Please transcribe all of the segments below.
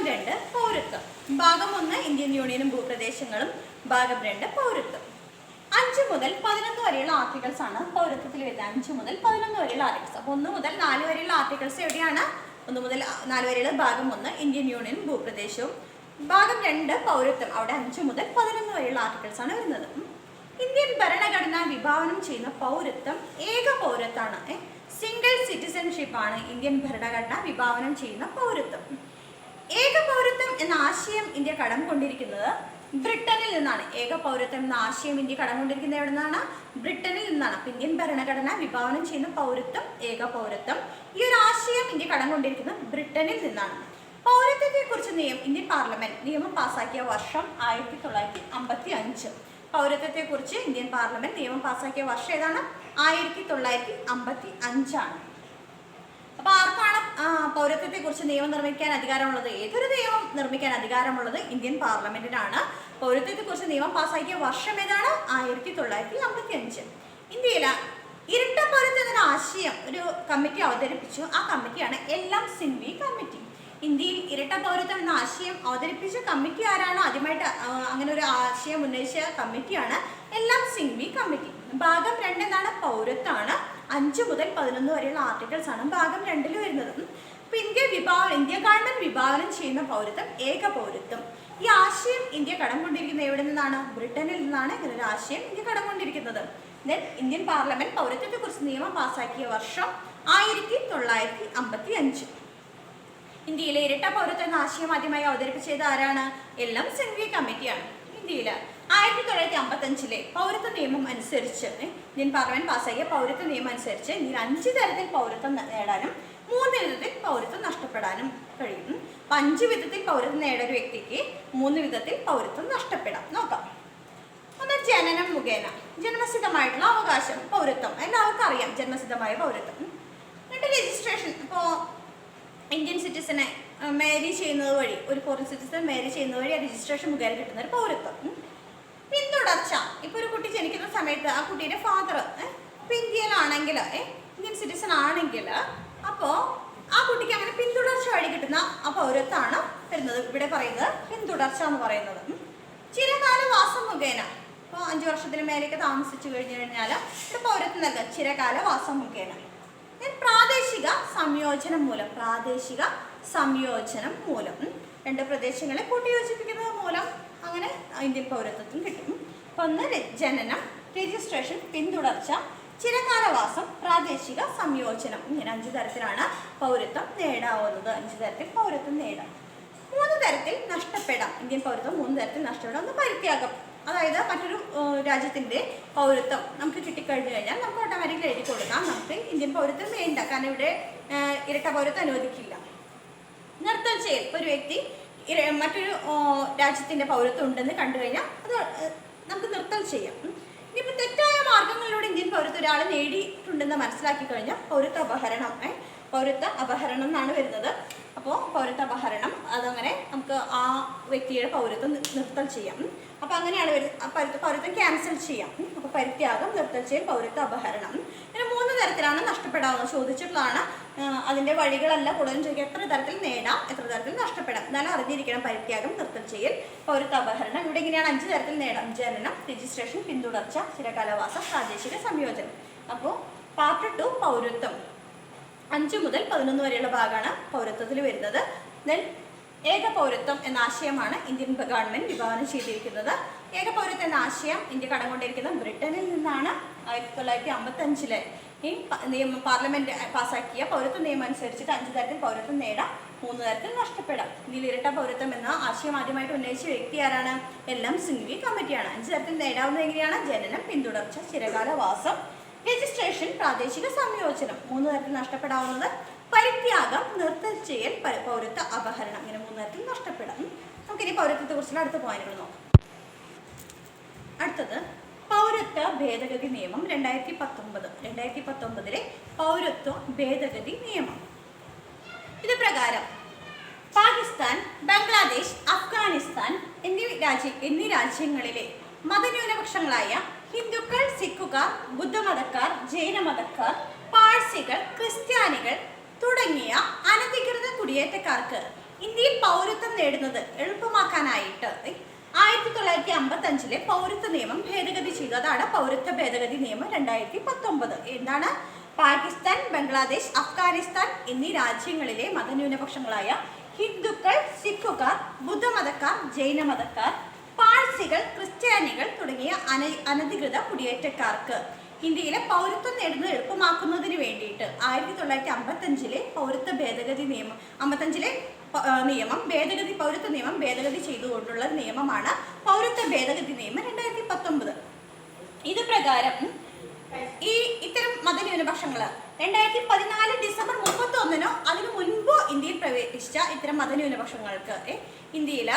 2 പൗരത്വം. ഭാഗം 1 ഇന്ത്യൻ യൂണിയനും ഭൂപ്രദേശങ്ങളും. ഭാഗം 2 പൗരത്വം. 5 മുതൽ 11 വരെയുള്ള ആർട്ടിക്കിൾസ് ആണ് പൗരത്വത്തിൽ വരുന്നത്. 5 മുതൽ 11 വരെയുള്ള ആർട്ടിക്കിൾസ്. അപ്പോൾ 1 മുതൽ 4 വരെയുള്ള ആർട്ടിക്കിൾസ് എവിടെയാണ്? 1 മുതൽ 4 വരെയുള്ള ഭാഗം 1 ഇന്ത്യൻ യൂണിയനും ഭൂപ്രദേശവും. ഭാഗം 2 പൗരത്വം. അവിടെ 5 മുതൽ 11 വരെയുള്ള ആർട്ടിക്കിൾസ് ആണ് വരുന്നത്. ഇന്ത്യൻ ഭരണഘടന വിഭാവനം ചെയ്യുന്ന പൗരത്വം ഏക പൗരത്വമാണ്. സിംഗിൾ സിറ്റിസൺഷിപ്പ് ആണ് ഇന്ത്യൻ ഭരണഘടന വിഭാവനം ചെയ്യുന്ന പൗരത്വം. ഏക പൗരത്വം എന്ന ആശയം ഇന്ത്യ കടം കൊണ്ടിരിക്കുന്നത് ബ്രിട്ടനിൽ നിന്നാണ്. ഏക പൗരത്വം എന്ന ആശയം ഇന്ത്യ കടം കൊണ്ടിരിക്കുന്നത് എവിടെ നിന്നാണ്? ബ്രിട്ടനിൽ നിന്നാണ്. അപ്പം ഇന്ത്യൻ ഭരണഘടന വിഭാവനം ചെയ്യുന്ന പൗരത്വം ഏക പൗരത്വം. ഈ ഒരു ആശയം ഇന്ത്യ കടം കൊണ്ടിരിക്കുന്നത് ബ്രിട്ടനിൽ നിന്നാണ്. പൗരത്വത്തെ കുറിച്ച് ഇന്ത്യൻ പാർലമെന്റ് നിയമം പാസാക്കിയ വർഷം 1955. പൗരത്വത്തെ കുറിച്ച് ഇന്ത്യൻ പാർലമെന്റ് നിയമം പാസാക്കിയ വർഷം ഏതാണ്? 1955 ആണ്. അപ്പൊ ആർക്കാണ് പൗരത്വത്തെ കുറിച്ച് നിയമം നിർമ്മിക്കാൻ അധികാരമുള്ളത്? ഏതൊരു നിയമം നിർമ്മിക്കാൻ അധികാരമുള്ളത് ഇന്ത്യൻ പാർലമെന്റിനാണ്. പൗരത്വത്തെ കുറിച്ച് നിയമം പാസാക്കിയ വർഷം ഏതാണ്? 1955. ഇന്ത്യയിലെ ഇരട്ട പൗരത്വം എന്ന ആശയം ഒരു കമ്മിറ്റി അവതരിപ്പിച്ചു. ആ കമ്മിറ്റിയാണ് എൽ.എം. സിൻവി കമ്മിറ്റി. ഇന്ത്യയിൽ ഇരട്ട പൗരത്വം എന്ന ആശയം അവതരിപ്പിച്ച കമ്മിറ്റി ആരാണ്? ആദ്യമായിട്ട് അങ്ങനെ ഒരു ആശയം ഉന്നയിച്ച കമ്മിറ്റിയാണ് എൽ.എം. സിൻവി കമ്മിറ്റി. ഭാഗം 2 എന്താണ്? പൗരത്വമാണ്. 5 മുതൽ 11 വരെയുള്ള ആർട്ടിക്കിൾസ് ആണ് ഭാഗം 2 വരുന്നത്. അപ്പൊ ഇന്ത്യ ഗവൺമെന്റ് വിഭാവനം ചെയ്യുന്ന പൗരത്വം ഏക പൗരത്വം. ഈ ആശയം ഇന്ത്യ കടം കൊണ്ടിരിക്കുന്നത് എവിടെ നിന്നാണ്? ബ്രിട്ടനിൽ നിന്നാണ് ഇങ്ങനൊരു ആശയം ഇന്ത്യ കടം കൊണ്ടിരിക്കുന്നത്. ഇന്ത്യൻ പാർലമെന്റ് പൗരത്വത്തെ കുറിച്ച് നിയമം പാസാക്കിയ വർഷം 1955. ഇന്ത്യയിലെ ഇരട്ട പൗരത്വ എന്ന ആശയം ആദ്യമായി അവതരിപ്പിച്ചത് ആരാണ്? എൽ.എം. സിൻവി കമ്മിറ്റിയാണ്. ഇന്ത്യയിൽ 1955 പൗരത്വ നിയമം അനുസരിച്ച് ഇന്ത്യൻ പാർലമെന്റ് പാസാക്കിയ പൗരത്വ നിയമം അനുസരിച്ച് ഇന്ത്യയിൽ 5 തരത്തിൽ പൗരത്വം നേടാനും 3 വിധത്തിൽ പൗരത്വം നഷ്ടപ്പെടാനും കഴിയും. 5 വിധത്തിൽ പൗരത്വം നേടിയ വ്യക്തിക്ക് 3 വിധത്തിൽ പൗരത്വം നഷ്ടപ്പെടാം. നോക്കാം. ഒന്ന്, ജനനം മുഖേന. ജന്മസിദ്ധമായിട്ടുള്ള അവകാശം പൗരത്വം എല്ലാവർക്കും അറിയാം. ജന്മസിദ്ധമായ പൗരത്വം. എന്നിട്ട് രജിസ്ട്രേഷൻ. ഇപ്പോൾ ഇന്ത്യൻ സിറ്റിസനെ മാരി ചെയ്യുന്നത് വഴി, ഒരു ഫോറിൻ സിറ്റിസൺ മാരി ചെയ്യുന്നത് വഴി രജിസ്ട്രേഷൻ മുഖേന കിട്ടുന്ന ഒരു പൗരത്വം. പിന്തുടർച്ച. ഇപ്പൊ ഒരു കുട്ടി ജനിക്കുന്ന സമയത്ത് ആ കുട്ടിയുടെ ഫാദർ ഇപ്പൊ ഇന്ത്യയിലാണെങ്കിൽ, ഇന്ത്യൻ സിറ്റിസൺ ആണെങ്കിൽ, അപ്പോൾ ആ കുട്ടിക്ക് അങ്ങനെ പിന്തുടർച്ച വഴി കിട്ടുന്ന ആ പൗരത്വമാണ് വരുന്നത്. ഇവിടെ പറയുന്നത് പിന്തുടർച്ച എന്ന് പറയുന്നത്. ചിരകാല വാസം മുഖേന. ഇപ്പോൾ 5 വർഷത്തിന് മേലേക്ക് താമസിച്ചു കഴിഞ്ഞാൽ ഇവിടെ പൗരത്വം നൽകാം. ചിരകാല വാസം മുഖേന. പ്രാദേശിക സംയോജനം മൂലം. പ്രാദേശിക സംയോജനം മൂലം 2 പ്രദേശങ്ങളെ കൂട്ടിയോജിപ്പിക്കുന്നത് മൂലം അങ്ങനെ ഇന്ത്യൻ പൗരത്വത്തിന് കിട്ടും. ഒന്ന്, ജനനം, രജിസ്ട്രേഷൻ, പിന്തുടർച്ച, ചിരകാലവാസം, പ്രാദേശിക സംയോജനം. ഇങ്ങനെ 5 തരത്തിലാണ് പൗരത്വം നേടാവുന്നത്. 5 തരത്തിൽ പൗരത്വം നേടാം. 3 തരത്തിൽ നഷ്ടപ്പെടാം. ഇന്ത്യൻ പൗരത്വം 3 തരത്തിൽ നഷ്ടപ്പെടാം. ഒന്ന്, പരിത്യാഗം. അതായത് മറ്റൊരു രാജ്യത്തിൻ്റെ പൗരത്വം നമുക്ക് കിട്ടിക്കഴിഞ്ഞു കഴിഞ്ഞാൽ നമുക്ക് ഓട്ടോമാറ്റിക്കലി എഴുതി കൊടുക്കാം, നമുക്ക് ഇന്ത്യൻ പൗരത്വം വേണ്ട, കാരണം ഇവിടെ ഇരട്ട പൗരത്വം അനുവദിക്കില്ല. നിർത്തൽ ചെയ്യൽ. ഒരു വ്യക്തി മറ്റൊരു രാജ്യത്തിൻ്റെ പൗരത്വം ഉണ്ടെന്ന് കണ്ടു കഴിഞ്ഞാൽ അത് നമുക്ക് നിർത്തൽ ചെയ്യാം. ഇനിയിപ്പോൾ തെറ്റായ മാർഗങ്ങളിലൂടെ ഇന്ത്യൻ പൗരത്വം ഒരാൾ നേടിയിട്ടുണ്ടെന്ന് മനസ്സിലാക്കി കഴിഞ്ഞാൽ പൗരത്വ അപഹരണം. പൗരത്വ അപഹരണം എന്നാണ് വരുന്നത്. അപ്പോൾ പൗരത്വ അപഹരണം, അതങ്ങനെ നമുക്ക് ആ വ്യക്തിയുടെ പൗരത്വം നിർത്തൽ ചെയ്യാം. അപ്പോൾ അങ്ങനെയാണ് പൗരത്വം ക്യാൻസൽ ചെയ്യാം. അപ്പോൾ പരിത്യാഗം, നിർത്തൽ ചെയ്യൽ, പൗരത്വ അപഹരണം. ഇങ്ങനെ 3 തരത്തിലാണ് നഷ്ടപ്പെടാവുന്നത്. ചോദിച്ചിട്ടുള്ളതാണ്. അതിൻ്റെ വഴികളല്ല കൂടുതലും ചോദിക്കുക. എത്ര തരത്തിൽ നേടാം, എത്ര തരത്തിൽ നഷ്ടപ്പെടാം. എന്നാലും അറിഞ്ഞിരിക്കണം. പരിത്യാഗം, നിർത്തൽ ചെയ്യൽ, പൗരത്വ അപഹരണം. ഇവിടെ ഇങ്ങനെയാണ് 5 തരത്തിൽ നേടാം. ജനനം, രജിസ്ട്രേഷൻ, പിന്തുടർച്ച, ചിരകാലവാസം, പ്രാദേശിക സംയോജനം. അപ്പോൾ പാർട്ട് 2 പൗരത്വം. 5 മുതൽ 11 വരെയുള്ള ഭാഗമാണ് പൗരത്വത്തിൽ വരുന്നത്. ദെൻ ഏക പൗരത്വം എന്ന ആശയമാണ് ഇന്ത്യൻ ഗവൺമെന്റ് വിഭാവനം ചെയ്തിരിക്കുന്നത്. ഏക പൗരത്വം എന്ന ആശയം ഇന്ത്യ കടം കൊണ്ടിരിക്കുന്നത് ബ്രിട്ടനിൽ നിന്നാണ്. 1955 ഈ പാർലമെന്റ് പാസാക്കിയ പൗരത്വ നിയമം അനുസരിച്ചിട്ട് 5 തരത്തിൽ പൗരത്വം നേടാം, 3 തരത്തിൽ നഷ്ടപ്പെടാം. ഇതിൽ ഇരട്ട പൗരത്വം എന്ന ആശയം ആദ്യമായിട്ട് ഉന്നയിച്ച വ്യക്തി ആരാണ്? എൽ.എം. സിൻവി കമ്മിറ്റിയാണ്. 5 തരത്തിൽ നേടാവുന്നത് എങ്ങനെയാണ്? ജനനം, പിന്തുടർച്ച, ചിരകാലവാസം, രജിസ്ട്രേഷൻ, പ്രാദേശിക സംയോജനം. 3 തരത്തിൽ നഷ്ടപ്പെടാവുന്നത് പരിത്യാഗം, നിർത്തൽ ചെയ്യൽ, പൗരത്വ അപഹരണം. ഇങ്ങനെ 3 തരത്തിൽ നഷ്ടപ്പെടാം. നമുക്കിനി പൗരത്വത്തെ കുറിച്ചുള്ള അടുത്ത പോയിന്റുകൾ നോക്കാം. അടുത്തത് പൗരത്വ ഭേദഗതി നിയമം 2019. പൗരത്വ ഭേദഗതി നിയമം. ഇത് പ്രകാരം പാകിസ്ഥാൻ, ബംഗ്ലാദേശ്, അഫ്ഗാനിസ്ഥാൻ എന്നീ രാജ്യങ്ങളിലെ മതന്യൂനപക്ഷങ്ങളായ ഹിന്ദുക്കൾ, സിഖുകാർ, ബുദ്ധമതക്കാർ, ജൈനമതക്കാർ, പാഴ്സികൾ, ക്രിസ്ത്യാനികൾ തുടങ്ങിയ അനധികൃത കുടിയേറ്റക്കാർക്ക് ഇന്ത്യയിൽ പൗരത്വം നേടുന്നത് എളുപ്പമാക്കാനായിട്ട് 1955 പൗരത്വ നിയമം ഭേദഗതി ചെയ്തു. അതാണ് പൗരത്വ ഭേദഗതി നിയമം 2019. എന്താണ്? പാകിസ്ഥാൻ, ബംഗ്ലാദേശ്, അഫ്ഗാനിസ്ഥാൻ എന്നീ രാജ്യങ്ങളിലെ മതന്യൂനപക്ഷങ്ങളായ ഹിന്ദുക്കൾ, സിഖുകാർ, ബുദ്ധമതക്കാർ, ജൈനമതക്കാർ, പാഴ്സികൾ, ക്രിസ്ത്യാനികൾ തുടങ്ങിയ അനധികൃത കുടിയേറ്റക്കാർക്ക് ഇന്ത്യയിലെ പൗരത്വം നേടുന്നത് എളുപ്പമാക്കുന്നതിന് വേണ്ടിയിട്ട് 1955 പൗരത്വ ഭേദഗതി നിയമം 55 പൗരത്വ നിയമം ഭേദഗതി ചെയ്തുകൊണ്ടുള്ള നിയമമാണ് പൗരത്വ ഭേദഗതി നിയമം 2019. ഇത് പ്രകാരം ഇത്തരം മതന്യൂനപക്ഷങ്ങൾ 2014 ഡിസംബർ 31 അതിനു മുൻപോ ഇന്ത്യയിൽ പ്രവേശിച്ച ഇത്തരം മതന്യൂനപക്ഷങ്ങൾക്ക് ഇന്ത്യയിൽ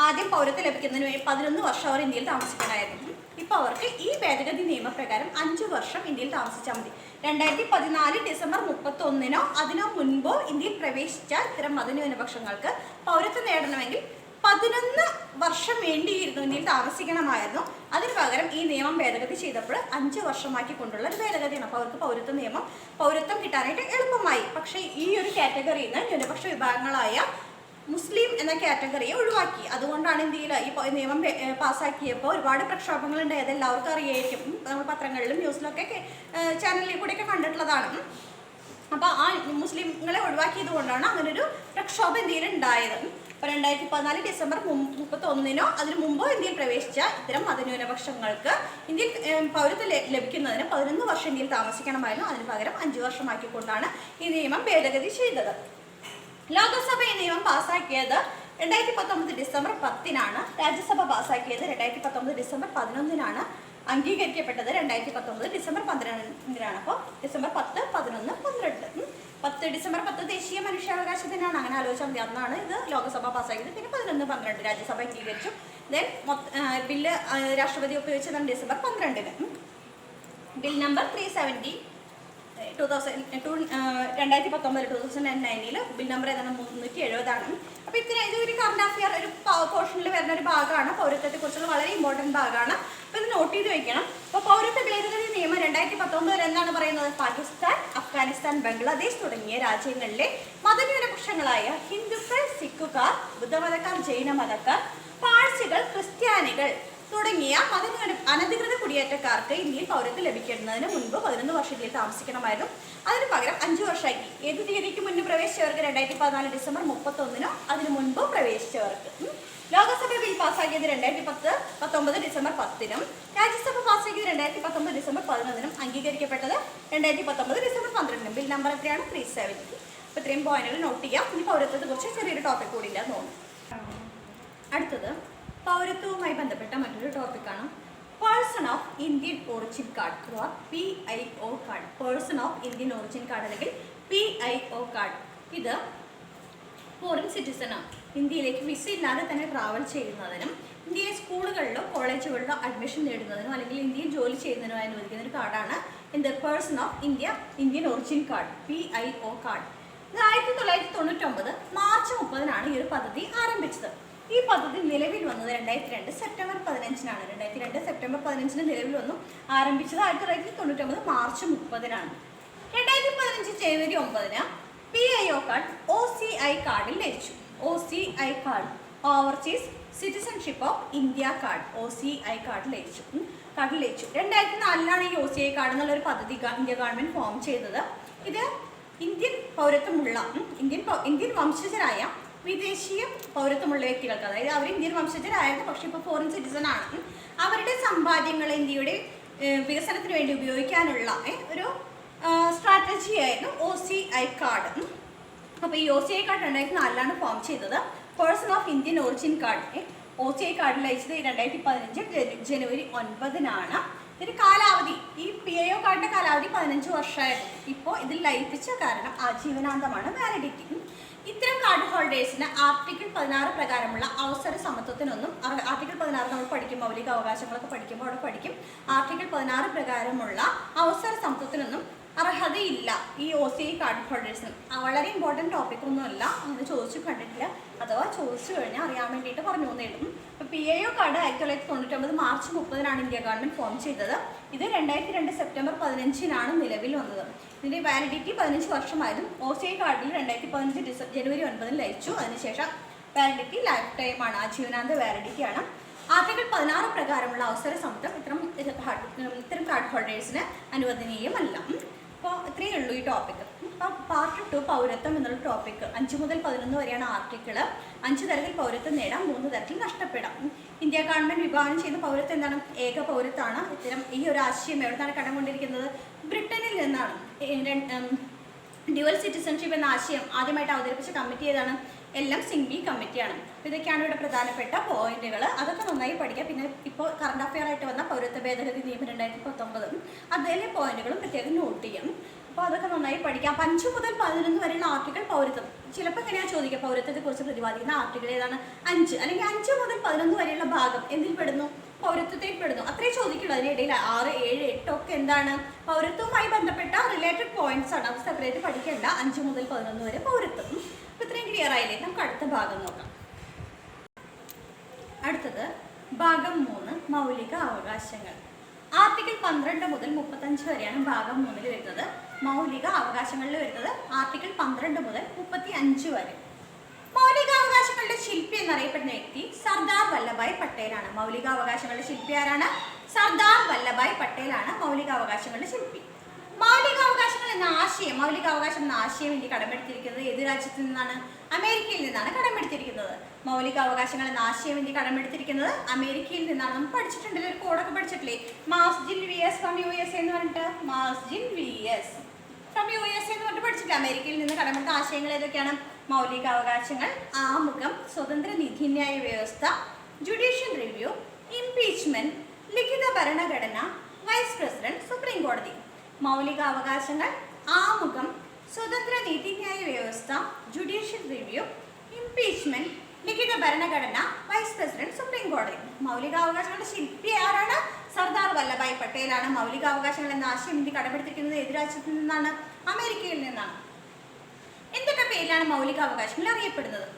ആദ്യം പൗരത്വം ലഭിക്കുന്നതിന് 11 വർഷം അവർ ഇന്ത്യയിൽ താമസിക്കണമായിരുന്നു. ഇപ്പോൾ അവർക്ക് ഈ ഭേദഗതി നിയമപ്രകാരം 5 വർഷം ഇന്ത്യയിൽ താമസിച്ചാൽ മതി. 2014 ഡിസംബർ 31 അതിനോ മുൻപോ ഇന്ത്യയിൽ പ്രവേശിച്ച ഇത്തരം മതന്യൂനപക്ഷങ്ങൾക്ക് പൗരത്വം നേടണമെങ്കിൽ 11 വർഷം വേണ്ടിയിരുന്നു, ഇന്ത്യയിൽ താമസിക്കണമായിരുന്നു. അതിന് പകരം ഈ നിയമം ഭേദഗതി ചെയ്തപ്പോൾ 5 വർഷമാക്കിക്കൊണ്ടുള്ള ഒരു ഭേദഗതിയാണ്. അപ്പോൾ അവർക്ക് പൗരത്വം കിട്ടാനായിട്ട് എളുപ്പമായി. പക്ഷേ ഈ ഒരു കാറ്റഗറിയിൽ നിന്ന് ന്യൂനപക്ഷ വിഭാഗങ്ങളായ മുസ്ലിം എന്ന കാറ്റഗറിയെ ഒഴിവാക്കി. അതുകൊണ്ടാണ് ഇന്ത്യയിൽ ഈ നിയമം പാസ്സാക്കിയപ്പോൾ ഒരുപാട് പ്രക്ഷോഭങ്ങൾ ഉണ്ടായത്. എല്ലാവർക്കും അറിയായിരിക്കും, നമ്മൾ പത്രങ്ങളിലും ന്യൂസിലൊക്കെ ചാനലിൽ കൂടെയൊക്കെ കണ്ടിട്ടുള്ളതാണ്. അപ്പോൾ ആ മുസ്ലിങ്ങളെ ഒഴിവാക്കിയത് കൊണ്ടാണ് അങ്ങനൊരു പ്രക്ഷോഭം ഇന്ത്യയിൽ ഉണ്ടായത്. അപ്പോൾ 2014 ഡിസംബർ 31 അതിനു മുമ്പോ ഇന്ത്യയിൽ പ്രവേശിച്ച ഇത്തരം മതന്യൂനപക്ഷങ്ങൾക്ക് ഇന്ത്യയിൽ പൗരത്വം ലഭിക്കുന്നതിന് 11 വർഷം ഇന്ത്യയിൽ താമസിക്കണമായിരുന്നു. അതിന് പകരം 5 വർഷമാക്കിക്കൊണ്ടാണ് ഈ നിയമം ഭേദഗതി ചെയ്തത്. ലോകസഭ ഈ നിയമം പാസ്സാക്കിയത് 2019 ഡിസംബർ 10 രാജ്യസഭ പാസ്സാക്കിയത് 2019 ഡിസംബർ 11 അംഗീകരിക്കപ്പെട്ടത് 2019 ഡിസംബർ 12 അപ്പോൾ ഡിസംബർ 10, 11, 12 ഡിസംബർ 10 ദേശീയ മനുഷ്യാവകാശ ദിനമാണ്. അങ്ങനെ ആലോചിച്ചാൽ മതി. അന്നാണ് ഇത് ലോകസഭ പാസ്സാക്കിയത്. പിന്നെ 11, 12 രാജ്യസഭ അംഗീകരിച്ചു. ദെൻ ബില്ല് രാഷ്ട്രപതി ഒപ്പുവെച്ചതാണ് December 12. Bill number 370 2019 bill number ഏതാണ് 370. അപ്പോൾ ഇതൊരു കറണ്ട് അഫെയർ ഒരു പോർഷനിൽ വരുന്ന ഒരു ഭാഗമാണ്. പൗരത്വത്തെക്കുറിച്ചുള്ള വളരെ ഇമ്പോർട്ടൻറ്റ് ഭാഗമാണ്. അപ്പോൾ ഇത് നോട്ട് ചെയ്ത് വയ്ക്കണം. അപ്പോൾ പൗരത്വ ഭേദഗതി നിയമം 2019 എന്താണ് പറയുന്നത്? പാകിസ്ഥാൻ, അഫ്ഗാനിസ്ഥാൻ, ബംഗ്ലാദേശ് തുടങ്ങിയ രാജ്യങ്ങളിലെ മതന്യൂനപക്ഷങ്ങളായ ഹിന്ദുക്കൾ, സിഖുകാർ, ബുദ്ധമതക്കാർ, ജൈനമതക്കാർ, പാഴ്സികൾ, ക്രിസ്ത്യാനികൾ തുടങ്ങിയ അനധികൃത കുടിയേറ്റക്കാർക്ക് ഇന്ത്യയിൽ പൗരത്വം ലഭിക്കുന്നതിന് മുൻപ് 11 വർഷം ഇന്ത്യയിൽ താമസിക്കണമായിരുന്നു. അതിന് പകരം 5 വർഷമാക്കി. ഏത് തീയതിക്ക് മുന്നേ പ്രവേശിച്ചവർക്ക് 2014 ഡിസംബർ 31 അതിനു മുൻപ് പ്രവേശിച്ചവർക്ക്. ലോകസഭ ബിൽ പാസ്സാക്കിയത് 2019 ഡിസംബർ 10 രാജ്യസഭ പാസ്സാക്കിയത് 2019 ഡിസംബർ 11 അംഗീകരിക്കപ്പെട്ടത് 2019 ഡിസംബർ 12 ബിൽ നമ്പർ എത്രയാണ്? 370. അപ്പോൾ ഇത്രയും പോയിന്റുകൾ നോട്ട് ചെയ്യാം. ഇനി പൗരത്വത്തെക്കുറിച്ച് ചെറിയൊരു ടോപ്പിക് കൂടി ഇല്ല തോന്നുന്നു. അടുത്തത് പൗരത്വവുമായി ബന്ധപ്പെട്ട മറ്റൊരു ടോപ്പിക്കാണ് person of Indian origin card അഥവാ PIO card. Person of Indian origin card അല്ലെങ്കിൽ PIO കാർഡ്. ഇത് ഫോറിൻ സിറ്റിസണാണ്. ഇന്ത്യയിലേക്ക് വിസ ഇല്ലാതെ തന്നെ ട്രാവൽ ചെയ്യുന്നതിനും ഇന്ത്യയിലെ സ്കൂളുകളിലോ കോളേജുകളിലോ അഡ്മിഷൻ നേടുന്നതിനോ അല്ലെങ്കിൽ ഇന്ത്യയിൽ ജോലി ചെയ്യുന്നതിനോ അനുവദിക്കുന്ന ഒരു കാർഡാണ് എന്ത്? Person of Indian origin card PIO card. ഇത് 1999 മാർച്ച് 30 ഈ ഒരു പദ്ധതി ആരംഭിച്ചത്. ഈ പദ്ധതി നിലവിൽ വന്നത് 2002 സെപ്റ്റംബർ 15 2002 സെപ്റ്റംബർ 15 നിലവിൽ വന്നു. ആരംഭിച്ചത് 1999 മാർച്ച് 30 2015 ജനുവരി 9 PIO കാർഡ് OCI കാർഡിൽ ലഭിച്ചു. OCI card overseas citizenship of India card OCI card ലഭിച്ചു. 2004 ഈ OCI കാർഡ് എന്നുള്ളൊരു പദ്ധതി ഇന്ത്യ ഗവൺമെൻറ് ഫോം ചെയ്തത്. ഇത് ഇന്ത്യൻ പൗരത്വമുള്ള ഇന്ത്യൻ വംശജരായ വിദേശീയ പൗരത്വമുള്ള വ്യക്തികൾക്ക്, അതായത് അവർ ഇന്ത്യൻ വംശജരായിരുന്നു പക്ഷെ ഇപ്പോൾ ഫോറിൻ സിറ്റിസൺ ആണ്, അവരുടെ സമ്പാദ്യങ്ങൾ ഇന്ത്യയുടെ വികസനത്തിന് വേണ്ടി ഉപയോഗിക്കാനുള്ള ഒരു സ്ട്രാറ്റജി ആയിരുന്നു OCI കാർഡ്. അപ്പോൾ ഈ OCI കാർഡ് 2004 ഫോം ചെയ്തത്. Person of Indian origin card OCI കാർഡിൽ അയച്ചത് 2015 ജനുവരി 9 ഇതിന് കാലാവധി ഈ PIO കാർഡിൻ്റെ കാലാവധി 15 വർഷമായിരുന്നു. ഇപ്പോൾ ഇതിൽ ലയിപ്പിച്ച കാരണം ആജീവനാന്തമാണ് വാലിഡിറ്റി. ഇത്തരം കാർഡ് ഹോൾഡേഴ്സിന് ആർട്ടിക്കിൾ 16 പ്രകാരമുള്ള അവസര സമത്വത്തിനൊന്നും ആർട്ടിക്കിൾ 16 നമ്മൾ പഠിക്കും, മൗലിക അവകാശങ്ങളൊക്കെ പഠിക്കുമ്പോൾ അവിടെ പഠിക്കും. ആർട്ടിക്കിൾ 16 പ്രകാരമുള്ള അവസര സമത്വത്തിനൊന്നും അർഹതയില്ല ഈ OCI കാർഡ് ഹോൾഡേഴ്സിന്. വളരെ ഇമ്പോർട്ടൻറ്റ് ടോപ്പിക് ഒന്നുമല്ല, അങ്ങനെ ചോദിച്ചു കണ്ടിട്ടില്ല. അഥവാ ചോദിച്ചു കഴിഞ്ഞാൽ അറിയാൻ വേണ്ടിയിട്ട് പറഞ്ഞു തന്നേലും. ഇപ്പോൾ PIO card 1999 March 30 India government form ചെയ്തത്. ഇത് 2002 സെപ്റ്റംബർ 15 നിലവിൽ വന്നത്. ഇതിൻ്റെ വാലിഡിറ്റി 15 വർഷമായതും OCI കാർഡിൽ 2015 ജനുവരി 9 ലയിച്ചു. അതിനുശേഷം വാലിഡിറ്റി ലൈഫ് ടൈമാണ്, ആജീവനാന്ത വാലിഡിറ്റിയാണ്. ആർട്ടിക്കിൾ 16 പ്രകാരമുള്ള അവസര സമത്വം ഇത്തരം കാർഡ് ഹോൾഡേഴ്സിന് അനുവദനീയമല്ല. അപ്പോൾ ഇത്രയേ ഉള്ളൂ ഈ ടോപ്പിക്ക്. അപ്പോൾ പാർട്ട് 2 പൗരത്വം എന്നുള്ള ടോപ്പിക്ക് 5 മുതൽ 11 വരെയാണ് ആർട്ടിക്കിൾ. 5 തരത്തിൽ പൗരത്വം നേടാം, 3 തരത്തിൽ നഷ്ടപ്പെടാം. ഇന്ത്യ ഗവൺമെൻറ് വിഭാവനം ചെയ്ത പൗരത്വം എന്താണ്? ഏക പൗരത്വമാണ്. ഈ ഒരു ആശയം എവിടെ നിന്നാണ് കടം കൊണ്ടിരിക്കുന്നത്? ബ്രിട്ടനിൽ നിന്നാണ്. ഡ്യുവൽ സിറ്റിസൺഷിപ്പ് എന്ന ആശയം ആദ്യമായിട്ട് അവതരിപ്പിച്ച കമ്മിറ്റി ഏതാണ്? എല്ലാം സിംഗ്വി കമ്മിറ്റിയാണ്. ഇതൊക്കെയാണ് ഇവിടെ പ്രധാനപ്പെട്ട പോയിന്റുകൾ. അതൊക്കെ നന്നായി പഠിക്കാം. പിന്നെ ഇപ്പോൾ കറണ്ട് അഫെയർ ആയിട്ട് വന്ന പൗരത്വ ഭേദഗതി നിയമം 2019 അതിലെ പോയിന്റുകളും പ്രത്യേകം നോട്ട് ചെയ്യാം. അപ്പോൾ അതൊക്കെ നന്നായി പഠിക്കാം. 5 മുതൽ 11 വരെയുള്ള ആർട്ടിക്കിൾ പൗരത്വം. ചിലപ്പോൾ എങ്ങനെയാണ് ചോദിക്കുക, പൗരത്വത്തെക്കുറിച്ച് പ്രതിപാദിക്കുന്ന ആർട്ടിക്കിൾ ഏതാണ്? 5 അല്ലെങ്കിൽ 5 മുതൽ 11 വരെയുള്ള ഭാഗം എന്തിൽ പെടുന്നു? പൗരത്വത്തിൽ പെടുന്നു. അത്രയും ചോദിക്കുള്ളൂ. അതിനിടയിൽ 6, 7, 8 ഒക്കെ എന്താണ്? പൗരത്വവുമായി ബന്ധപ്പെട്ട റിലേറ്റഡ് പോയിന്റ്സ് ആണ്. അത് സെപ്പറേറ്റ് പഠിക്കേണ്ട. 5 മുതൽ 11 വരെ പൗരത്വം. അപ്പോൾ ഇത്രയും ക്ലിയർ ആയില്ലേ? നമുക്ക് അടുത്ത ഭാഗം നോക്കാം. അടുത്തത് ഭാഗം 3 മൗലിക അവകാശങ്ങൾ. ആർട്ടിക്കിൾ 12 മുതൽ 35 വരെയാണ് ഭാഗം 3 വരുന്നത്. മൗലിക അവകാശങ്ങളിൽ വരുന്നത് ആർട്ടിക്കിൾ 12 മുതൽ 35 വരെ. മൗലികാവകാശങ്ങളുടെ ശില്പി എന്നറിയപ്പെടുന്ന വ്യക്തി സർദാർ വല്ലഭായ് പട്ടേലാണ്. മൗലികാവകാശങ്ങളുടെ ശില്പി ആരാണ്? സർദാർ വല്ലഭായ് പട്ടേലാണ് മൗലികാവകാശങ്ങളുടെ ശില്പി. മൗലികാവകാശങ്ങൾ എന്ന ആശയം ഇന്ത്യ കടമെടുത്തിരിക്കുന്നത് ഏത് രാജ്യത്തിൽ നിന്നാണ്? അമേരിക്കയിൽ നിന്നാണ് കടമെടുത്തിരിക്കുന്നത്. മൗലികാവകാശങ്ങൾ എന്ന ആശയം ഇന്ത്യ കടമെടുത്തിരിക്കുന്നത് അമേരിക്കയിൽ നിന്നാണ്. നമ്മൾ പഠിച്ചിട്ടുണ്ടല്ലോ, ഒരു കോഡൊക്കെ പഠിച്ചിട്ടില്ലേ? മാസ്ജിൻ VS ഫ്രം USA എന്ന് പറഞ്ഞിട്ട്. മാസ്ജിൻ VS ഫ്രം USA എന്ന് പറഞ്ഞിട്ട് പഠിച്ചിട്ടില്ല. അമേരിക്കയിൽ നിന്ന് കടമെടുത്ത ആശയങ്ങൾ ഏതൊക്കെയാണ്? മൗലികാവകാശങ്ങൾ, ആമുഖം, സ്വതന്ത്ര നീതിന്യായ വ്യവസ്ഥ, ജുഡീഷ്യൽ റിവ്യൂ, ഇംപീച്ച്മെന്റ്, ലിഖിത ഭരണഘടന, വൈസ് പ്രസിഡന്റ്, സുപ്രീം കോടതി. മൗലികാവകാശങ്ങൾ, ആമുഖം, സ്വതന്ത്ര നീതിന്യായ വ്യവസ്ഥ, ജുഡീഷ്യൽ റിവ്യൂ, ഇംപീച്ച്മെന്റ്, ലിഖിത ഭരണഘടന, വൈസ് പ്രസിഡന്റ്, സുപ്രീം കോടതി. മൗലികാവകാശങ്ങളുടെ ശില്പി ആരാണ്? സർദാർ വല്ലഭായ് പട്ടേലാണ്. മൗലികാവകാശങ്ങൾ എന്ന ആശയം ഇന്ത്യ കടമെടുത്തിരിക്കുന്നത് ഏത് രാജ്യത്തിൽ നിന്നാണ്? അമേരിക്കയിൽ നിന്നാണ്. എന്തൊക്കെ പേരിലാണ് മൗലികാവകാശങ്ങൾ അറിയപ്പെടുന്നത്?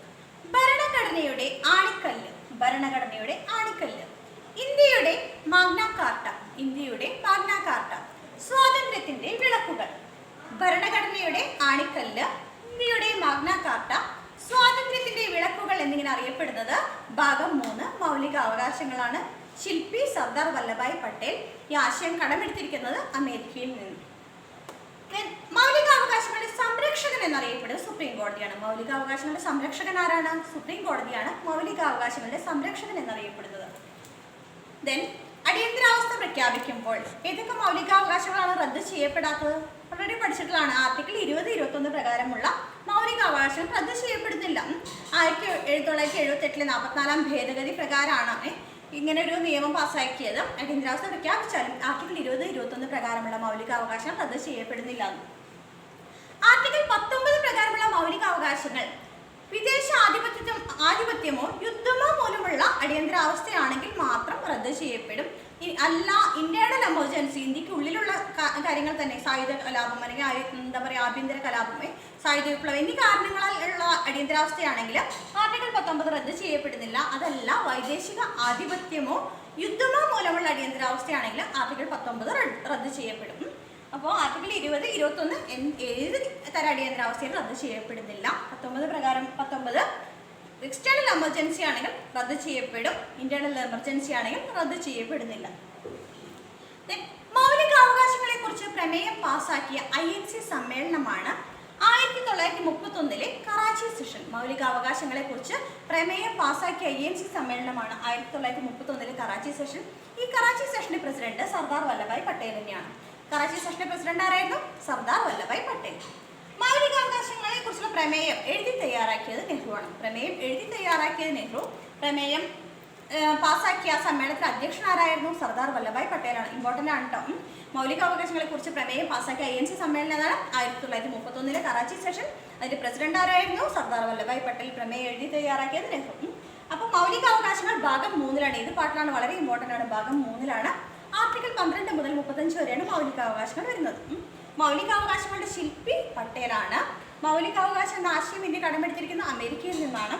ഭരണഘടനയുടെ ആണിക്കല്ല്. ഇന്ത്യയുടെ മാഗ്ന കാർട്ട. സ്വാതന്ത്ര്യത്തിന്റെ വിളക്കുകൾ. ഭരണഘടനയുടെ ആണിക്കല്ല്, ഇന്ത്യയുടെ മാഗ്ന കാർട്ട, സ്വാതന്ത്ര്യത്തിന്റെ വിളക്കുകൾ എന്നിങ്ങനെ അറിയപ്പെടുന്നത് ഭാഗം 3 മൗലികാവകാശങ്ങളാണ്. ശില്പി സർദാർ വല്ലഭായ് പട്ടേൽ. ഈ ആശയം കടമെടുത്തിരിക്കുന്നത് അമേരിക്കയിൽ നിന്ന്. മൗലികാവകാശങ്ങളുടെ സംരക്ഷകൻ എന്നറിയപ്പെടുന്നത് സുപ്രീം കോടതിയാണ്. മൗലികാവകാശങ്ങളുടെ സംരക്ഷകൻ ആരാണ്? സുപ്രീം കോടതിയാണ് മൗലികാവകാശങ്ങളുടെ സംരക്ഷകൻ എന്നറിയപ്പെടുന്നത്. ദെൻ അടിയന്തരാവസ്ഥ പ്രഖ്യാപിക്കുമ്പോൾ ഏതൊക്കെ മൗലികാവകാശങ്ങളാണ് റദ്ദ് ചെയ്യപ്പെടാത്തത്? ഓൾറെഡി പഠിച്ചിട്ടുള്ളതാണ്. ആർട്ടിക്കിൾ 20, 21 പ്രകാരമുള്ള മൗലികാവകാശം റദ്ദ് ചെയ്യപ്പെടുന്നില്ല. 1778 44 ഭേദഗതി പ്രകാരമാണ് ഇങ്ങനെ ഒരു നിയമം പാസ്സാക്കിയത്. അടിയന്തരാവസ്ഥ പ്രഖ്യാപിച്ചാലും ആർട്ടിക്കിൾ 20, 21 പ്രകാരമുള്ള മൗലികാവകാശം റദ്ദ് ചെയ്യപ്പെടുന്നില്ല. ആർട്ടിക്കിൾ 19 പ്രകാരമുള്ള മൗലികാവകാശങ്ങൾ വിദേശ ആധിപത്യമോ യുദ്ധമോ മൂലമുള്ള അടിയന്തരാവസ്ഥയാണെങ്കിൽ മാത്രം റദ്ദ് ചെയ്യപ്പെടും. അല്ല ഇന്റേണൽ എമർജൻസി, ഇന്ത്യക്ക് ഉള്ളിലുള്ള കാര്യങ്ങൾ തന്നെ, സായുധ കലാപം അല്ലെങ്കിൽ ആഭ്യന്തര കലാപം, സായുധ വിപ്ലവം എന്നീ കാരണങ്ങളാൽ ഉള്ള അടിയന്തരാവസ്ഥയാണെങ്കിൽ ആർട്ടിക്കിൾ 19 റദ്ദ് ചെയ്യപ്പെടുന്നില്ല. അതല്ല വൈദേശിക ആധിപത്യമോ യുദ്ധമോ മൂലമുള്ള അടിയന്തരാവസ്ഥയാണെങ്കിൽ ആർട്ടിക്കിൾ 19 റദ്ദ് ചെയ്യപ്പെടും. അപ്പോൾ ആർട്ടിക്കിൾ 20, 21 ഏത് തരം അടിയന്തരാവസ്ഥയും റദ്ദ് ചെയ്യപ്പെടുന്നില്ല. 19 എക്സ്റ്റേണൽ എമർജൻസി ആണെങ്കിൽ റദ്ദ് ചെയ്യപ്പെടും, ഇന്റേണൽ എമർജൻസി ആണെങ്കിൽ റദ്ദ് ചെയ്യപ്പെടുന്നില്ല. മൗലികാവകാശങ്ങളെ കുറിച്ച് പ്രമേയം പാസാക്കിയ INC സമ്മേളനമാണ് 1931 കറാച്ചി സെഷൻ. മൗലികാവകാശങ്ങളെ കുറിച്ച് പ്രമേയം പാസാക്കിയ INC സമ്മേളനമാണ് 1931 കറാച്ചി സെഷൻ. ഈ കറാച്ചി സെഷന്റെ പ്രസിഡന്റ് സർദാർ വല്ലഭായ് പട്ടേൽ തന്നെയാണ്. കറാച്ചി സെഷന്റെ പ്രസിഡന്റ് ആരായിരുന്നു? സർദാർ വല്ലഭായ് പട്ടേൽ. മൗലികാവകാശങ്ങളെ കുറിച്ചുള്ള പ്രമേയം എഴുതി തയ്യാറാക്കിയത് നെഹ്റുവാണ്. പ്രമേയം പാസാക്കിയ സമ്മേളനത്തിൽ അധ്യക്ഷൻ ആരായിരുന്നു? സർദാർ വല്ലഭായ് പട്ടേലാണ്. ഇമ്പോർട്ടൻ്റ് ആണ് കേട്ടോ. മൗലികാവകാശങ്ങളെ കുറിച്ച് പ്രമേയം പാസാക്കിയ INC സമ്മേളനം എന്നാണ് 1931 കറാച്ചി സെഷൻ. അതിന്റെ പ്രസിഡന്റ് ആരായിരുന്നു? സർദാർ വല്ലഭായ് പട്ടേൽ. പ്രമേയം എഴുതി തയ്യാറാക്കിയത് നെഹ്റു. അപ്പോൾ മൗലികാവകാശങ്ങൾ ഭാഗം 3 ഇത് പാട്ടിലാണ്, വളരെ ഇമ്പോർട്ടൻ്റ് ആണ്. ഭാഗം 3 ആർട്ടിക്കിൾ 12 മുതൽ 35 വരെയാണ് മൗലികാവകാശങ്ങൾ വരുന്നത്. മൗലികാവകാശങ്ങളുടെ ശില്പി പട്ടേലാണ്. മൗലികാവകാശം എന്ന ആശയം ഇന്ത്യ കടമെടുത്തിരിക്കുന്ന അമേരിക്കയിൽ നിന്നാണ്.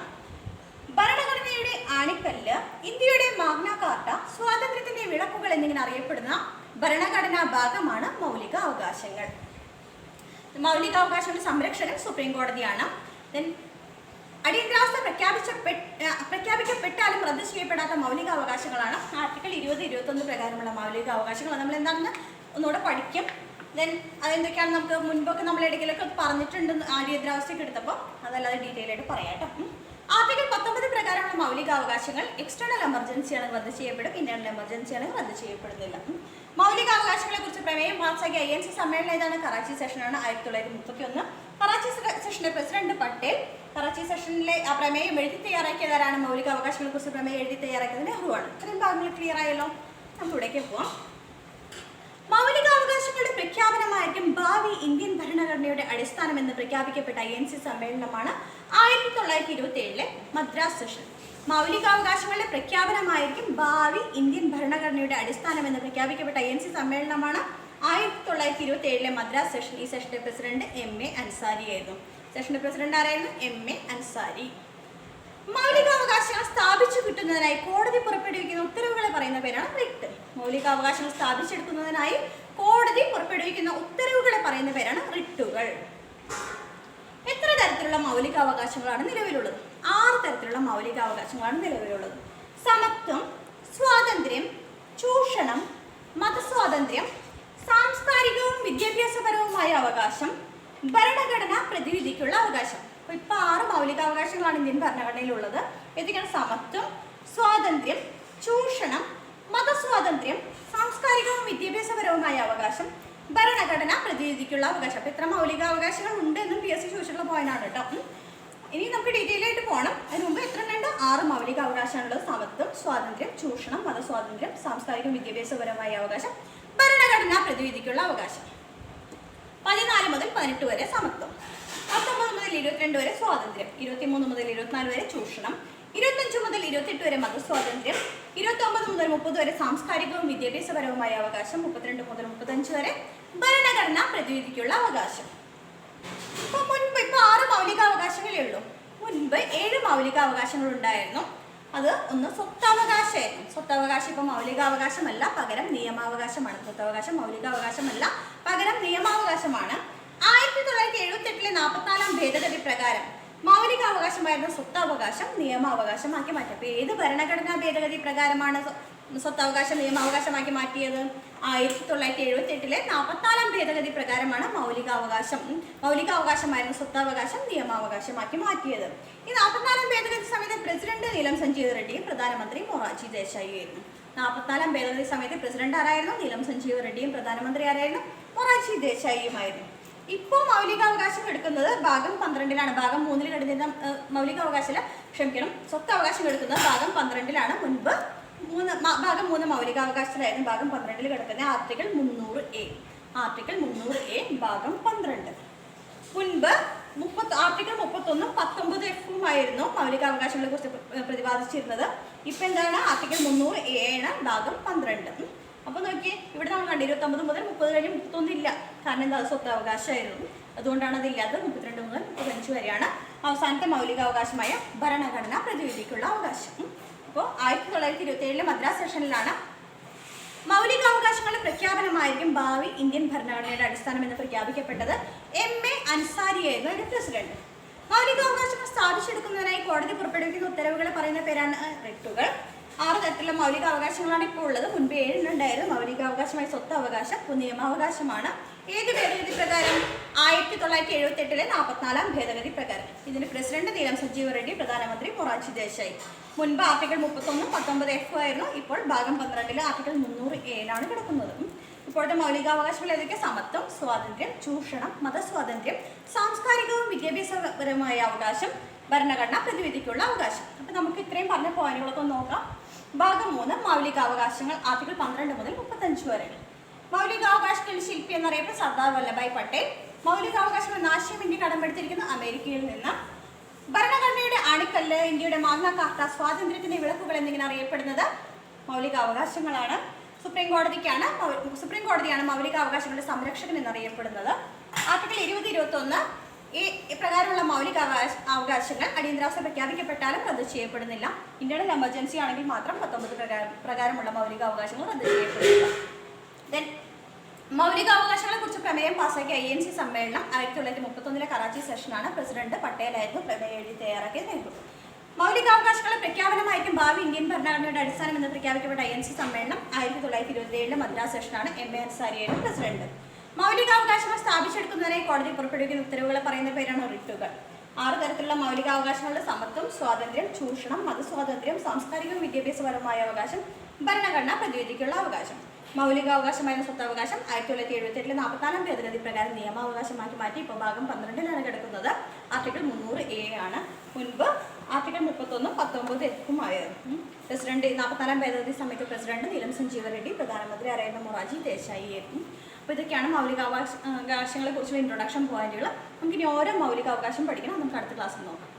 ആണിക്കല്ല്, ഇന്ത്യയുടെ മാഗ്ന കാർട്ട, സ്വാതന്ത്ര്യത്തിന്റെ വിളക്കുകൾ എന്നിങ്ങനെ അറിയപ്പെടുന്ന ഭരണഘടനാ ഭാഗമാണ് മൗലിക അവകാശങ്ങൾ. മൗലികാവകാശങ്ങളുടെ സംരക്ഷകൻ സുപ്രീം കോടതിയാണ്. അടിയന്തരാവസ്ഥ പ്രഖ്യാപിക്കപ്പെട്ടാലും റദ്ദ് ചെയ്യപ്പെടാത്ത മൗലികാവകാശങ്ങളാണ് ആർട്ടിക്കിൾ 20, 21 പ്രകാരമുള്ള മൗലികാവകാശങ്ങൾ. നമ്മൾ എന്താണെന്ന് ഒന്നുകൂടെ പഠിക്കും. അതെന്തൊക്കെയാണ് നമുക്ക് മുൻപൊക്കെ നമ്മൾ ഇടയ്ക്കിലൊക്കെ പറഞ്ഞിട്ടുണ്ട് അടിയന്തരാവസ്ഥയ്ക്ക് എടുത്തപ്പോൾ, അതല്ലാതെ ഡീറ്റെയിൽ ആയിട്ട് പറയാം കേട്ടോ. ആർട്ടിക്കിൾ 19 പ്രകാരമുള്ള മൗലികാവകാശങ്ങൾ എക്സ്റ്റേണൽ എമർജൻസിയാണ് റദ്ദ് ചെയ്യപ്പെടും, ഇന്റേണൽ എമർജൻസിയാണ് റദ്ദ് ചെയ്യപ്പെടുന്നില്ല. മൗലികാവകാശങ്ങളെ കുറിച്ച് പ്രമേയം പാസ്സാക്കിയ INC സമ്മേളനം ഏതാണ്? കറാച്ചി സെഷനാണ് 1931. കറാച്ചി സെഷന്റെ പ്രസിഡന്റ് പട്ടേൽ. കറാച്ചി സെഷനിലെ ആ പ്രമേയം എഴുതി തയ്യാറാക്കിയതാരാണ്? മൗലികാവകാശങ്ങളെ കുറിച്ച് പ്രമേയം എഴുതി തയ്യാറാക്കിയത് നെഹ്റുവാണ്. ഇത്രയും ഭാഗങ്ങൾ ക്ലിയർ ആയല്ലോ. നമുക്ക് ഇവിടേക്ക് പോവാം. മൗലികാവകാശങ്ങളുടെ പ്രഖ്യാപനമായിരിക്കും ഭാവി ഇന്ത്യൻ ഭരണഘടനയുടെ അടിസ്ഥാനമെന്ന് പ്രഖ്യാപിക്കപ്പെട്ട INC സമ്മേളനമാണ് 1927 മദ്രാസ് സെഷൻ. മൗലികാവകാശങ്ങളുടെ പ്രഖ്യാപനമായിരിക്കും ഭാവി ഇന്ത്യൻ ഭരണഘടനയുടെ അടിസ്ഥാനമെന്ന് പ്രഖ്യാപിക്കപ്പെട്ട INC സമ്മേളനമാണ് 1927 മദ്രാസ് സെഷൻ. ഈ സെഷന്റെ പ്രസിഡന്റ് MA അൻസാരി ആയിരുന്നു. സെഷന്റെ പ്രസിഡന്റ് ആരായിരുന്നു? MA അൻസാരി. മൗലികാവകാശങ്ങൾ സ്ഥാപിച്ചു കിട്ടുന്നതിനായി കോടതി പുറപ്പെടുവിക്കുന്ന ഉത്തരവുകളെ പറയുന്ന പേരാണ് റിട്ട്. മൗലികാവകാശങ്ങൾ സ്ഥാപിച്ചെടുക്കുന്നതിനായി കോടതി പുറപ്പെടുവിക്കുന്ന ഉത്തരവുകളെ പറയുന്ന പേരാണ് റിട്ടുകൾ. എത്ര തരത്തിലുള്ള മൗലികാവകാശങ്ങളാണ് നിലവിലുള്ളത്? 6 തരത്തിലുള്ള മൗലികാവകാശങ്ങളാണ് നിലവിലുള്ളത്. സമത്വം, സ്വാതന്ത്ര്യം, ചൂഷണം, മതസ്വാതന്ത്ര്യം, സാംസ്കാരികവും വിദ്യാഭ്യാസപരവുമായ അവകാശം, ഭരണഘടന പ്രതിവിധിക്കുള്ള അവകാശം. അപ്പോൾ ഇപ്പോൾ 6 മൗലികാവകാശങ്ങളാണ് ഇന്ത്യൻ ഭരണഘടനയിലുള്ളത്. ഏതൊക്കെയാണ്? സമത്വം, സ്വാതന്ത്ര്യം, ചൂഷണം, മതസ്വാതന്ത്ര്യം, സാംസ്കാരികവും വിദ്യാഭ്യാസപരവുമായ അവകാശം, ഭരണഘടന പ്രതിവിധിക്കുള്ള അവകാശം. അപ്പോൾ എത്ര മൗലികാവകാശങ്ങൾ ഉണ്ട് എന്നും PSC ചോദിച്ചിട്ടുള്ള പോയിന്റാണ് കേട്ടോ. ഇനി നമുക്ക് ഡീറ്റെയിൽ ആയിട്ട് പോകണം. അതിന് മുമ്പ് എത്ര ഉണ്ട്? 6 മൗലികാവകാശങ്ങളുള്ളത്. സമത്വം, സ്വാതന്ത്ര്യം, ചൂഷണം, മതസ്വാതന്ത്ര്യം, സാംസ്കാരികവും വിദ്യാഭ്യാസപരമായ അവകാശം, ഭരണഘടന പ്രതിവിധിക്കുള്ള അവകാശം. 14 മുതൽ 18 വരെ സമത്വം, 19 മുതൽ 22 വരെ സ്വാതന്ത്ര്യം, 23 മുതൽ 24 വരെ ചൂഷണം, 25 മുതൽ 28 വരെ മതസ്വാതന്ത്ര്യം, 29 മുതൽ 30 വരെ സാംസ്കാരികവും വിദ്യാഭ്യാസപരവുമായ അവകാശം, 32 മുതൽ 35 വരെ ഭരണഘടന പ്രതിവിധിക്കുള്ള അവകാശം. ഇപ്പൊ മുൻപ് 6 മൗലികാവകാശങ്ങളേ ഉള്ളൂ. മുൻപ് 7 മൗലികാവകാശങ്ങൾ ഉണ്ടായിരുന്നു. അത് ഒന്ന് സ്വത്തവകാശമായിരുന്നു. സ്വത്തവകാശം ഇപ്പൊ മൗലികാവകാശമല്ല, പകരം നിയമാവകാശമാണ്. സ്വത്തവകാശം മൗലികാവകാശമല്ല, പകരം നിയമാവകാശമാണ്. 1978 44-ാം ഭേദഗതി പ്രകാരം മൗലികാവകാശമായിരുന്ന സ്വത്തവകാശം നിയമാവകാശമാക്കി മാറ്റി. അപ്പോൾ ഏത് ഭരണഘടനാ ഭേദഗതി പ്രകാരമാണ് സ്വത്തവകാശം നിയമാവകാശമാക്കി മാറ്റിയത്? 1978 44-ാം ഭേദഗതി പ്രകാരമാണ് മൗലികാവകാശമായിരുന്ന സ്വത്തവകാശം നിയമാവകാശമാക്കി മാറ്റിയത്. ഈ 44-ാം ഭേദഗതി സമയത്ത് പ്രസിഡന്റ് നീലം സഞ്ജീവ് റെഡ്ഡിയും പ്രധാനമന്ത്രി മൊറാർജി ദേശായി ആയിരുന്നു. 44-ാം ഭേദഗതി സമയത്ത് പ്രസിഡന്റ് ആരായിരുന്നു? നീലം സഞ്ജീവ് റെഡ്ഡിയും പ്രധാനമന്ത്രി ആരായിരുന്നു? മൊറാർജി ദേശായിയുമായിരുന്നു. ഇപ്പോൾ മൗലികാവകാശം എടുക്കുന്നത് ഭാഗം 12-ലാണ്. ഭാഗം 3-ൽ കിടന്നിരുന്ന സ്വത്തവകാശം എടുക്കുന്നത് ഭാഗം 12-ലാണ്. മുൻപ് ഭാഗം 3 മൗലികാവകാശത്തിലായിരുന്നു. ഭാഗം 12-ൽ കിടക്കുന്ന ആർട്ടിക്കിൾ 300A. ആർട്ടിക്കിൾ 300A ഭാഗം 12. മുൻപ് ആർട്ടിക്കിൾ 31, 19F ആയിരുന്നു മൗലികാവകാശങ്ങളെ കുറിച്ച് പ്രതിപാദിച്ചിരുന്നത്. ഇപ്പൊ എന്താണ്? ആർട്ടിക്കിൾ 300A ആണ് ഭാഗം 12. അപ്പൊ നോക്കിയേ, ഇവിടെ നമ്മൾ കണ്ടു 29 മുതൽ 30 കഴിഞ്ഞ് 31 ഇല്ല. കാരണം എന്താ? സ്വത്തവകാശമായിരുന്നു. അതുകൊണ്ടാണ് അതില്ലാതെ. 32 മുതൽ 35 വരെയാണ് അവസാനത്തെ മൗലികാവകാശമായ ഭരണഘടന പ്രതിവിധിക്കുള്ള അവകാശം. അപ്പോൾ 1927 മദ്രാസ് സെഷനിലാണ് മൗലികാവകാശങ്ങളുടെ പ്രഖ്യാപനമായിരിക്കും ഭാവി ഇന്ത്യൻ ഭരണഘടനയുടെ അടിസ്ഥാനം എന്ന് പ്രഖ്യാപിക്കപ്പെട്ടത്. MA അൻസാരി ആയിരുന്നു അതിന്റെ പ്രസിഡന്റ്. മൗലികാവകാശങ്ങൾ സ്ഥാപിച്ചെടുക്കുന്നതിനായി കോടതി പുറപ്പെടുവിക്കുന്ന ഉത്തരവുകളെ പറയുന്ന പേരാണ് റിട്ടുകൾ. 6 തരത്തിലുള്ള മൗലികാവകാശങ്ങളാണ് ഇപ്പോൾ ഉള്ളത്. മുൻപ് 7 ഉണ്ടായിരുന്നു. മൗലികാവകാശമായ സ്വത്തവകാശം നിയമാവകാശമാണ്. ഏത് ഭേദഗതി പ്രകാരം? 1978 44-ാം ഭേദഗതി പ്രകാരം. ഇതിന് പ്രസിഡന്റ് നീലം സഞ്ജീവ് റെഡ്ഡി, പ്രധാനമന്ത്രി മൊറാർജി ദേശായി. മുൻപ് ആർട്ടിക്കിൾ 31, 19F ആയിരുന്നു. ഇപ്പോൾ ഭാഗം 12-ൽ ആർട്ടിക്കിൾ 300A കിടക്കുന്നത്. ഇപ്പോഴത്തെ മൗലികാവകാശങ്ങൾ ഏതൊക്കെ? സമത്വം, സ്വാതന്ത്ര്യം, ചൂഷണം, മതസ്വാതന്ത്ര്യം, സാംസ്കാരികവും വിദ്യാഭ്യാസപരമായ അവകാശം, ഭരണഘടന പ്രതിവിധിക്കുള്ള അവകാശം. അപ്പൊ നമുക്ക് ഇത്രയും പറഞ്ഞ പോയിന്റുകളൊക്കെ നോക്കാം. ഭാഗം 3 മൗലികാവകാശങ്ങൾ, ആർട്ടിക്കിൾ 12 മുതൽ 35 വരെ. മൗലികാവകാശങ്ങളുടെ ശില്പി എന്നറിയപ്പെടുന്ന സർദാർ വല്ലഭായ് പട്ടേൽ. മൗലികാവകാശങ്ങൾ എന്ന ആശയം ഇന്ത്യ കടമെടുത്തിരിക്കുന്ന അമേരിക്കയിൽ നിന്ന്. ഭരണഘടനയുടെ ആണിക്കല്ല്, ഇന്ത്യയുടെ മാഗ്ന കാർട്ട, സ്വാതന്ത്ര്യത്തിന്റെ വിളക്കുകൾ എന്നിങ്ങനെ അറിയപ്പെടുന്നത് മൗലികാവകാശങ്ങളാണ്. സുപ്രീം കോടതിയാണ് മൗലികാവകാശങ്ങളുടെ സംരക്ഷകൻ എന്നറിയപ്പെടുന്നത്. ആർട്ടിക്കിൾ 20, 21 ഈ പ്രകാരമുള്ള മൗലിക അവകാശങ്ങൾ അടിയന്തരാവസ്ഥ പ്രഖ്യാപിക്കപ്പെട്ടാലും റദ്ദ് ചെയ്യപ്പെടുന്നില്ല. ഇന്റേണൽ എമർജൻസി ആണെങ്കിൽ മാത്രം 19 പ്രകാരമുള്ള മൗലിക അവകാശങ്ങൾ റദ്ദ് ചെയ്യപ്പെടുന്നില്ല. ദെൻ മൗലികാവകാശങ്ങളെ കുറിച്ച് പ്രമേയം പാസാക്കിയ INC സമ്മേളനം 1931 കറാച്ചി സെഷനാണ്. പ്രസിഡന്റ് പട്ടേലായിരുന്നു പ്രമേയം എഴുതി തയ്യാറാക്കിയ നെഹ്റു. മൗലികാവകാശങ്ങളെ പ്രഖ്യാപനമായിരിക്കും ഭാവി ഇന്ത്യൻ ഭരണഘടനയുടെ അടിസ്ഥാനം എന്ന് പ്രഖ്യാപിക്കപ്പെട്ട INC സമ്മേളനം 1927 മദ്രാസ് സെഷനാണ്. MA അൻസാരിയായിരുന്നു പ്രസിഡന്റ്. മൗലികാവകാശങ്ങൾ സ്ഥാപിച്ചെടുക്കുന്നതിനായി കോടതി പുറപ്പെടുവിക്കുന്ന ഉത്തരവുകളെ പറയുന്ന പേരാണ് റിട്ടുകൾ. 6 തരത്തിലുള്ള മൗലികാവകാശങ്ങളുടെ സമത്വം, സ്വാതന്ത്ര്യം, ചൂഷണം, മതസ്വാതന്ത്ര്യം, സാംസ്കാരികവും വിദ്യാഭ്യാസപരമായ അവകാശം, ഭരണഘടനാ പ്രതിവിധിക്കുള്ള അവകാശം. മൗലികാവകാശമായ സ്വത്തവകാശം 1978 44 ഭേദഗതി പ്രകാരം നിയമാവകാശമാക്കി മാറ്റി ഇപ്പോൾ ഭാഗം 12 കിടക്കുന്നത്. ആർട്ടിക്കിൾ 300A ആണ്. മുൻപ് ആർട്ടിക്കിൾ 31, 19 എഫുമായിരുന്നു. പ്രസിഡന്റ് 44 ഭേദഗതി സമയത്ത് പ്രസിഡന്റ് നീലം സഞ്ജീവ റെഡ്ഡി, പ്രധാനമന്ത്രി ആയിരുന്ന മൊറാർജി ദേശായി ആയിരുന്നു. അപ്പോൾ ഇതൊക്കെയാണ് മൗലികാവകാശങ്ങളെ കുറിച്ചുള്ള ഇൻട്രൊഡക്ഷൻ പോയിന്റുകൾ. നമുക്കിനി ഓരോ മൗലികാവകാശം പഠിക്കണം. നമുക്ക് അടുത്ത ക്ലാസ്സിൽ നോക്കാം.